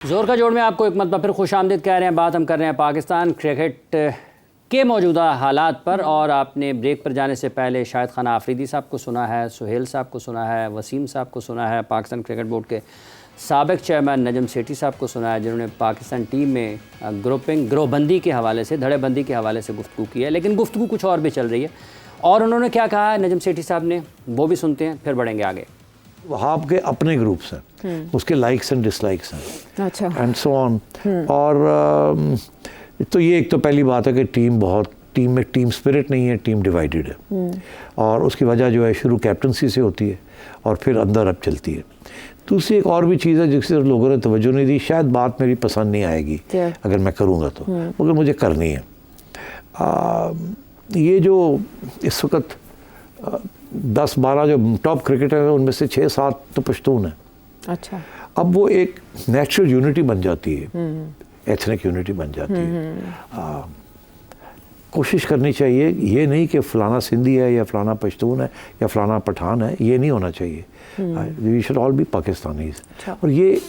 जोर का जोड़ में आपको एक मरतबा फिर खुशामदीद कह रहे हैं। बात हम कर रहे हैं पाकिस्तान क्रिकेट के मौजूदा हालात पर। और आपने ब्रेक पर जाने से पहले शाहिद खान आफरीदी साहब को सुना है, सुहेल साहब को सुना है, वसीम साहब को सुना है, पाकिस्तान क्रिकेट बोर्ड के साबिक चेयरमैन नजम सेठी साहब को सुना है, जिन्होंने पाकिस्तान टीम में ग्रोहबंदी के हवाले से, धड़ेबंदी के हवाले से गुफ्तगू की है। लेकिन गुफ्तगू कुछ और भी चल रही है। और उन्होंने क्या कहा है नजम सेठी साहब ने, वो भी सुनते हैं, फिर बढ़ेंगे आगे। वहाब के अपने ग्रुप्स हैं, उसके लाइक्स एंड डिसलाइक्स हैं, अच्छा, एंड सो ऑन। और तो ये एक तो पहली बात है कि टीम में टीम स्पिरिट नहीं है, टीम डिवाइडेड है। और उसकी वजह जो है शुरू कैप्टनसी से होती है और फिर अंदर अब चलती है। दूसरी एक और भी चीज़ है जिसकी तरफ लोगों ने तवज्जो नहीं दी। शायद बात मेरी पसंद नहीं आएगी अगर मैं करूँगा तो, मगर मुझे करनी है। ये जो इस वक्त 10-12 जो टॉप क्रिकेटर हैं उनमें से 6-7 तो पश्तून हैं। अच्छा, अब वो एक नेचुरल यूनिटी बन जाती है, एथनिक यूनिटी बन जाती है। कोशिश करनी चाहिए, ये नहीं कि फ़लाना सिंधी है या फ़लाना पश्तून है या फ़लाना पठान है, ये नहीं होना चाहिए। We should all be Pakistanis. और ये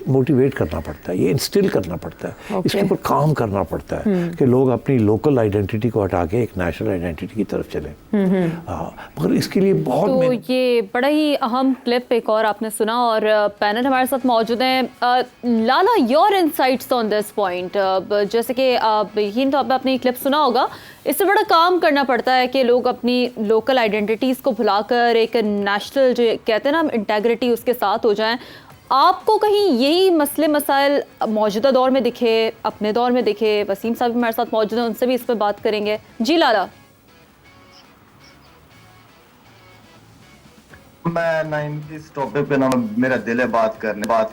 मोटिवेट करना पड़ता है, ये इंस्टिल करना पड़ता है, इसके ऊपर काम करना पड़ता है कि लोग अपनी लोकल आइडेंटिटी को हटा के एक नेशनल आइडेंटिटी की तरफ चलें। मगर इसके लिए बहुत तो ये बड़ा ही अहम क्लिप एक और आपने सुना और पैनल हमारे साथ मौजूद हैं। Lala, your insights on this point. जैसे कि यही तो आपने क्लिप सुना होगा, इससे बड़ा काम करना पड़ता है कि लोग अपनी लोकल आइडेंटिटीज़ को भुलाकर एक नेशनल जो कहते हैं ना इंटेग्रिटी, उसके साथ हो जाएं। आपको कहीं यही मसले मसाइल मौजूदा दौर में दिखे, अपने दौर में दिखे? वसीम साहब हमारे साथ मौजूद हैं, उनसे भी इस पर बात करेंगे। जी लाला। मैं ना इस टॉपिक पे ना मेरा दिल है बात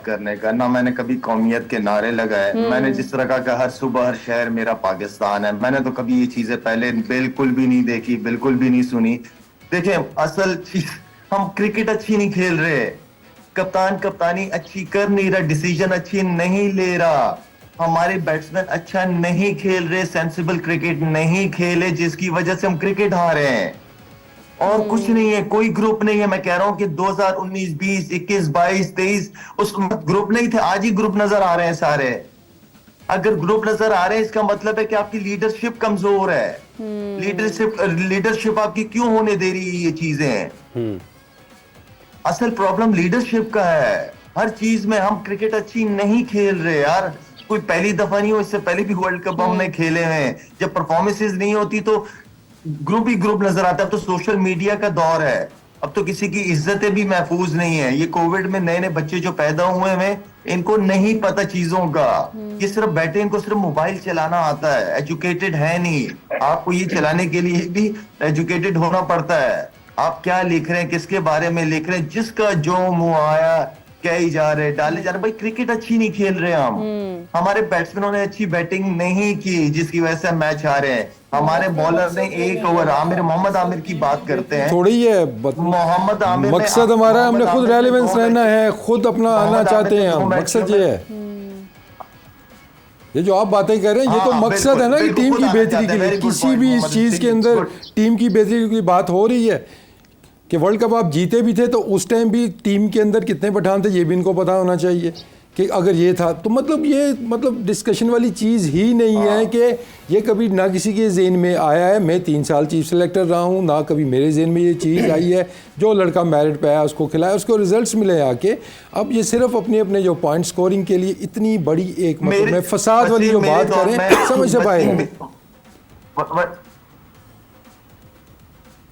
करने का। ना मैंने कभी कौमियत के नारे लगाए। मैंने जिस तरह का हर सुबह हर शहर मेरा पाकिस्तान है, मैंने तो कभी ये चीजें पहले बिल्कुल भी नहीं देखी, बिल्कुल भी नहीं सुनी। देखें, असल चीज, हम क्रिकेट अच्छी नहीं खेल रहे, कप्तान कप्तानी अच्छी कर नहीं रहा, डिसीजन अच्छी नहीं ले रहा, हमारे बैट्समैन अच्छा नहीं खेल रहे, सेंसिबल क्रिकेट नहीं खेले, जिसकी वजह से हम क्रिकेट हार रहे हैं। और कुछ नहीं है, कोई ग्रुप नहीं है। मैं कह रहा हूं कि 2019, 20, 21, 22, 23 उस ग्रुप नहीं थे, आज ही ग्रुप नजर आ रहे हैं सारे। अगर ग्रुप नजर आ रहे हैं, इसका मतलब है कि आपकी लीडरशिप कमजोर है। लीडरशिप आपकी क्यों होने दे रही है ये चीजें? असल प्रॉब्लम लीडरशिप का है। हर चीज में हम क्रिकेट अच्छी नहीं खेल रहे यार। कोई पहली दफा नहीं हो, इससे पहले भी वर्ल्ड कप हमने खेले हैं। जब परफॉर्मेंसेज नहीं होती तो ग्रुप ही ग्रुप नजर आता है। अब तो सोशल मीडिया का दौर है, अब तो किसी की इज्जतें भी महफूज नहीं है। ये कोविड में नए नए बच्चे जो पैदा हुए हैं, इनको नहीं पता चीजों का। ये सिर्फ बैठे, इनको सिर्फ मोबाइल चलाना आता है, एजुकेटेड है नहीं। आपको ये चलाने के लिए भी एजुकेटेड होना पड़ता है। आप क्या लिख रहे हैं, किसके बारे में लिख रहे हैं, जिसका जो मुंह आया कह ही जा रहे, डाले जा रहे। भाई क्रिकेट अच्छी नहीं खेल रहे हम। हमारे बैट्समैनों ने अच्छी बैटिंग नहीं की, जिसकी वजह से मैच हारे हैं। हमारे बॉलर ने एक ओवर, मोहम्मद आमिर की बात करते हैं, थोड़ी है मोहम्मद आमिर मकसद हमारा, हमने खुद रेलेवेंस रहना है, खुद अपना आना चाहते हैं हम। मकसद ये है, ये जो आप बातें कर रहे हैं, ये तो मकसद है ना कि टीम की बेहतरी के लिए, किसी भी इस चीज़ के अंदर टीम की बेहतरी की बात हो रही है कि वर्ल्ड कप आप जीते भी थे तो उस टाइम भी टीम के अंदर कितने पठान थे ये भी इनको पता होना चाहिए कि अगर ये था तो मतलब डिस्कशन वाली चीज़ ही नहीं है कि ये कभी ना किसी के ज़हन में आया है। मैं 3 साल चीफ सेलेक्टर रहा हूँ, ना कभी मेरे ज़हन में ये चीज़ आई है। जो लड़का मेरिट पे आया उसको खिलाया, उसको रिजल्ट्स मिले आके। अब ये सिर्फ अपने जो पॉइंट स्कोरिंग के लिए इतनी बड़ी एक मतलब फसाद वाली जो बात करें, समझ से पाए।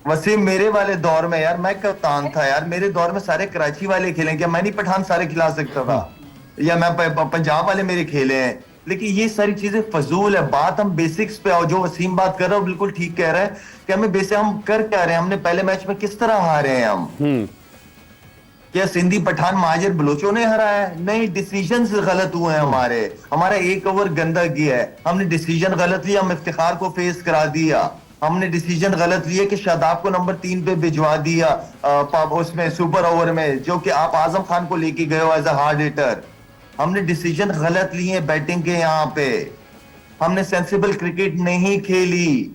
वसीम, मेरे वाले दौर में यार मैं कप्तान था यार, मेरे दौर में सारे कराची वाले खेले, क्या मैं नहीं पठान सारे खिला सकता था? या मैं पंजाब वाले मेरे खेले हैं? लेकिन ये सारी चीजें फजूल है। बात हम बेसिक्स पे आओ। जो वसीम बात कर रहा है बिल्कुल ठीक कह रहा है कि हमें बेसिक हम कर क्या रहे हैं। हमने पहले मैच में किस तरह हारे हैं हम? क्या सिंधी पठान महाजर बलोचों ने हराया है? नहीं, डिसीजन गलत हुए हैं हमारे। हमारा एक ओवर गंदा किया है, हमने डिसीजन गलत लिया, हम इफ्तिखार को फेस करा दिया। हमने डिसीजन गलत लिया कि शादाब को नंबर 3 पे भिजवा दिया उसमें सुपर ओवर में, जो कि आप आजम खान को लेके गए हो एज अ हार्ड हिटर। हमने डिसीजन गलत लिए बैटिंग के। यहाँ पे हमने सेंसिबल क्रिकेट नहीं खेली।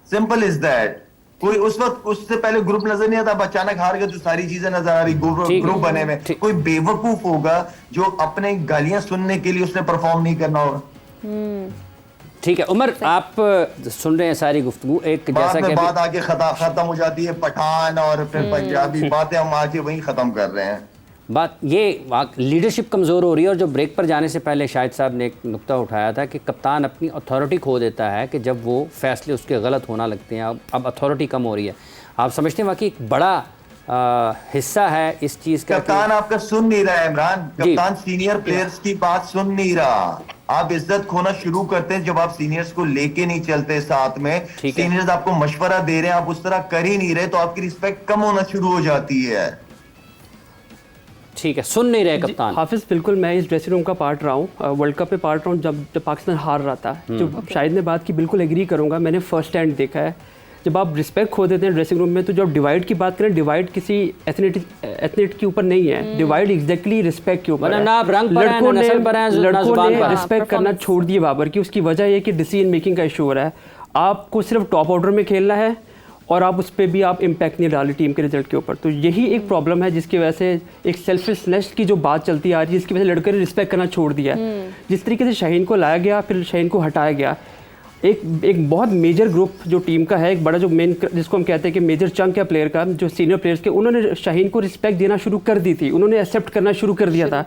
Simple is that. कोई उस वक्त उससे पहले ग्रुप नजर नहीं आता, अब अचानक हार गए तो सारी चीजें नजर आ रही, ग्रुप बने हुए। कोई बेवकूफ होगा जो अपने गालियां सुनने के लिए उसने परफॉर्म नहीं करना होगा। ठीक है उमर, आप सुन रहे हैं सारी गुफ्तगू, एक जैसा कि बात आके खत्म हो जाती है पठान और फिर पंजाबी बातें, हम आके वहीं खत्म कर रहे हैं। बात ये लीडरशिप कमज़ोर हो रही है। और जो ब्रेक पर जाने से पहले शाहिद साहब ने एक नुक्ता उठाया था कि कप्तान अपनी अथॉरिटी खो देता है कि जब वो फैसले उसके गलत होना लगते हैं। अब अथॉरिटी कम हो रही है। आप समझते हैं वाकई एक बड़ा हिस्सा है इस चीज़ का? कप्तान आपका सुन नहीं रहा है इमरान, कप्तान सीनियर प्लेयर्स की बात सुन नहीं रहा। आप इज्जत खोना शुरू करते हैं जब आप सीनियर्स को लेके नहीं चलते साथ में। सीनियर्स आपको मशवरा दे रहे हैं, आप उस तरह कर ही नहीं रहे, तो आपकी रिस्पेक्ट कम होना शुरू हो जाती है। ठीक है, सुन नहीं रहे कप्तान। हाफिज, बिल्कुल मैं इस ड्रेसिंग रूम का पार्ट रहा हूँ, वर्ल्ड कप पे पार्ट रहा हूँ जब पाकिस्तान हार रहा था। जो शाहिद ने बात की बिल्कुल एग्री करूँगा, मैंने फर्स्ट हैंड देखा है। जब आप रिस्पेक्ट खो देते हैं ड्रेसिंग रूम में, तो जब डिवाइड की बात करें, डिवाइड किसी एथलीट के ऊपर नहीं है, डिवाइड एग्जैक्टली रिस्पेक्ट के ऊपर है। लड़कों ने रिस्पेक्ट करना छोड़ दिए बाबर की। उसकी वजह यह कि डिसीजन मेकिंग का इशू हो रहा है। आपको सिर्फ टॉप ऑर्डर में खेलना है और आप उस पर भी आप इम्पैक्ट नहीं डाली टीम के रिजल्ट के ऊपर। तो यही एक प्रॉब्लम है जिसकी वजह से एक सेल्फिशनेस की जो बात चलती आ रही है, जिसकी वजह से लड़के ने रिस्पेक्ट करना छोड़ दिया। जिस तरीके से शाहीन को लाया गया, फिर शाहीन को हटाया गया, एक बहुत मेजर ग्रुप जो टीम का है, एक बड़ा जो मेन जिसको हम कहते हैं कि मेजर चंक है प्लेयर का, जो सीनियर प्लेयर्स के, उन्होंने शाहीन को रिस्पेक्ट देना शुरू कर दी थी, उन्होंने एक्सेप्ट करना शुरू कर दिया था।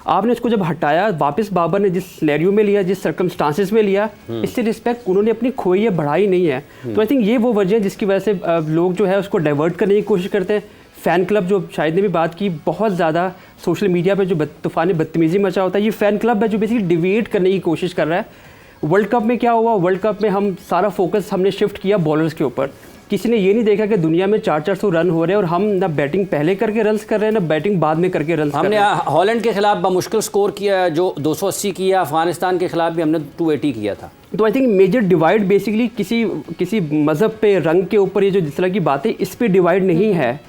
आपने इसको जब हटाया, वापस बाबर ने जिस सिनेरियो में लिया, जिस सर्कमस्टांसेस में लिया, इससे रिस्पेक्ट उन्होंने अपनी खोई है, बढ़ाई नहीं है। तो आई थिंक ये वो वजह है जिसकी वजह से लोग जो है उसको डाइवर्ट करने की कोशिश करते हैं। फ़ैन क्लब, जो शायद ने भी बात की, बहुत ज़्यादा सोशल मीडिया पे जो तूफ़ान बदतमीज़ी मचा होता है, ये फ़ैन क्लब है जो बेसिकली डिवेट करने की कोशिश कर रहा है। वर्ल्ड कप में क्या हुआ? वर्ल्ड कप में हम सारा फोकस हमने शिफ्ट किया बॉलर्स के ऊपर। किसी ने ये नहीं देखा कि दुनिया में 400 रन हो रहे हैं और हम ना बैटिंग पहले करके रन्स कर रहे हैं, ना बैटिंग बाद में करके रन्स हमने हॉलैंड के खिलाफ बमुश्किल स्कोर किया जो 280 किया, अफगानिस्तान के खिलाफ भी हमने 280 किया था। तो I think major divide basically किसी मज़हब पे, रंग के ऊपर, ये जो जिस तरह की बातें, इस पे डिवाइड नहीं है।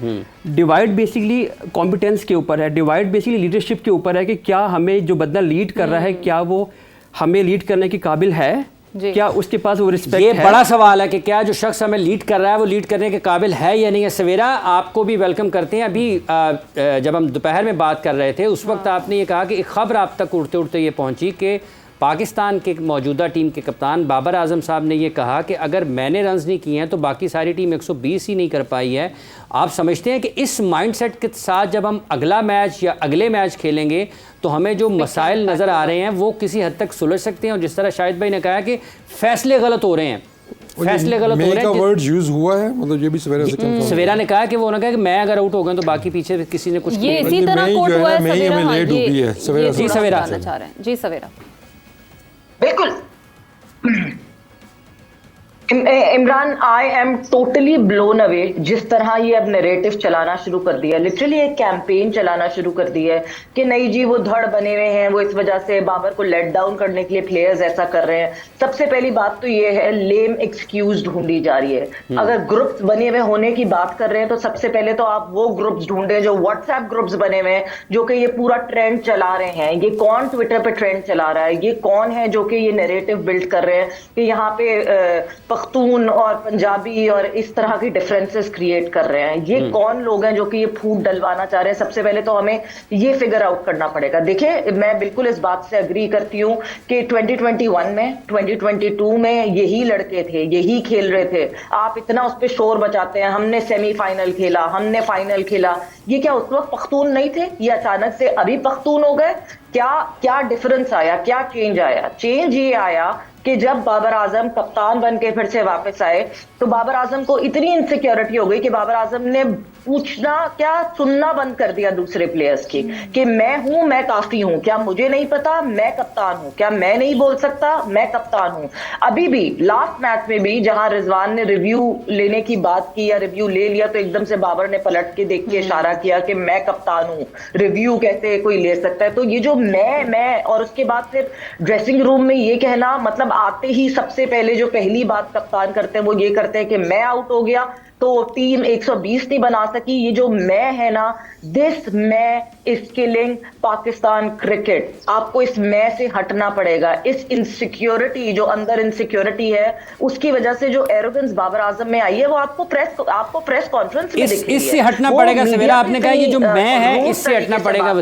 डिवाइड बेसिकली कॉम्पिटेंस के ऊपर है, डिवाइड बेसिकली लीडरशिप के ऊपर है कि क्या हमें जो बंदा लीड कर रहा है, क्या वो हमें लीड करने के काबिल है, क्या उसके पास वो रिस्पेक्ट है। ये बड़ा सवाल है कि क्या जो शख्स हमें लीड कर रहा है वो लीड करने के काबिल है या नहीं है। सवेरा, आपको भी वेलकम करते हैं। अभी जब हम दोपहर में बात कर रहे थे उस वक्त आपने ये कहा कि एक खबर आप तक उड़ते उड़ते ये पहुंची कि पाकिस्तान के मौजूदा टीम के कप्तान बाबर आजम साहब ने ये कहा कि अगर मैंने रन्स नहीं किए हैं तो बाकी सारी टीम 120 ही नहीं कर पाई है। आप समझते हैं कि इस माइंडसेट के साथ जब हम अगला मैच या अगले मैच खेलेंगे तो हमें जो मसाइल नज़र आ रहे हैं वो किसी हद तक सुलझ सकते हैं? और जिस तरह शाहिद भाई ने कहा कि फैसले गलत हो रहे हैं, फैसले गलत हो रहे हैं, वर्ड यूज हुआ है, मतलब ये भी सवेरा ने कहा कि वो उन्होंने कहा कि मैं अगर आउट हो गया तो बाकी पीछे किसी ने कुछ ये इसी तरह कोट हुआ है। सवेरा जी, सवेरा जी, सवेरा बिल्कुल। Imran, I am totally blown away जिस तरह ये अब नैरेटिव चलाना शुरू कर दिया, लिटरली एक कैंपेन चलाना शुरू कर दिया है कि नहीं जी वो धड़ बने हुए हैं, वो इस वजह से बाबर को लेट डाउन करने के लिए प्लेयर्स ऐसा कर रहे हैं। सबसे पहली बात तो ये है, लेम एक्सक्यूज ढूंढी जा रही है। अगर ग्रुप्स बने हुए होने की बात कर रहे हैं तो सबसे पहले तो आप वो ग्रुप्स ढूंढें जो व्हाट्सएप ग्रुप्स बने हुए हैं, जो कि ये पूरा ट्रेंड चला रहे हैं। ये कौन ट्विटर पे ट्रेंड चला रहा है, ये कौन है जो कि ये नैरेटिव बिल्ड कर रहे हैं कि यहाँ पे पख्तून और पंजाबी और इस तरह की डिफरेंसेस क्रिएट कर रहे हैं। ये कौन लोग हैं जो कि ये फूट डलवाना चाह रहे हैं? सबसे पहले तो हमें ये फिगर आउट करना पड़ेगा। देखिए, मैं बिल्कुल इस बात से अग्री करती हूँ कि 2021 में, 2022 में यही लड़के थे, यही खेल रहे थे। आप इतना उस पर शोर बचाते हैं, हमने सेमीफाइनल खेला, हमने फाइनल खेला। ये क्या उस वक्त पख्तून नहीं थे? ये अचानक से अभी पख्तून हो गए? क्या डिफरेंस आया, क्या चेंज आया? चेंज ये आया कि जब बाबर आजम कप्तान बन के फिर से वापस आए तो बाबर आजम को इतनी इनसिक्योरिटी हो गई कि बाबर आजम ने पूछना क्या सुनना बंद कर दिया दूसरे प्लेयर्स की कि मैं हूं, मैं काफी हूं, क्या मुझे नहीं पता, मैं कप्तान हूं, क्या मैं नहीं बोल सकता, मैं कप्तान हूं। अभी भी लास्ट मैच में भी जहां रिजवान ने रिव्यू लेने की बात की या रिव्यू ले लिया तो एकदम से बाबर ने पलट के देख के इशारा किया कि मैं कप्तान हूं, रिव्यू कैसे कोई ले सकता है। तो ये जो मैं और उसके बाद फिर ड्रेसिंग रूम में ये कहना, मतलब आते ही सबसे पहले जो पहली बात कप्तान करते हैं वो ये करते हैं कि मैं आउट हो गया तो टीम 120 नहीं बना बात है कि ये जो मैं है ना, दिस मैं इज किलिंग पाकिस्तान क्रिकेट। आपको इस मैं से हटना पड़ेगा। इस इनसिक्योरिटी, जो अंदर इनसिक्योरिटी है, उसकी वजह से जो एरोगेंस बाबर आजम में आई है, वो आपको प्रेस कॉन्फ्रेंस में दिख रही है। इससे हटना वो पड़ेगा मीडिया सवेरा, पे आपने कहा कि जो कहीं, मैं है रूट इससे हटना तरीके से पड़ेगा बात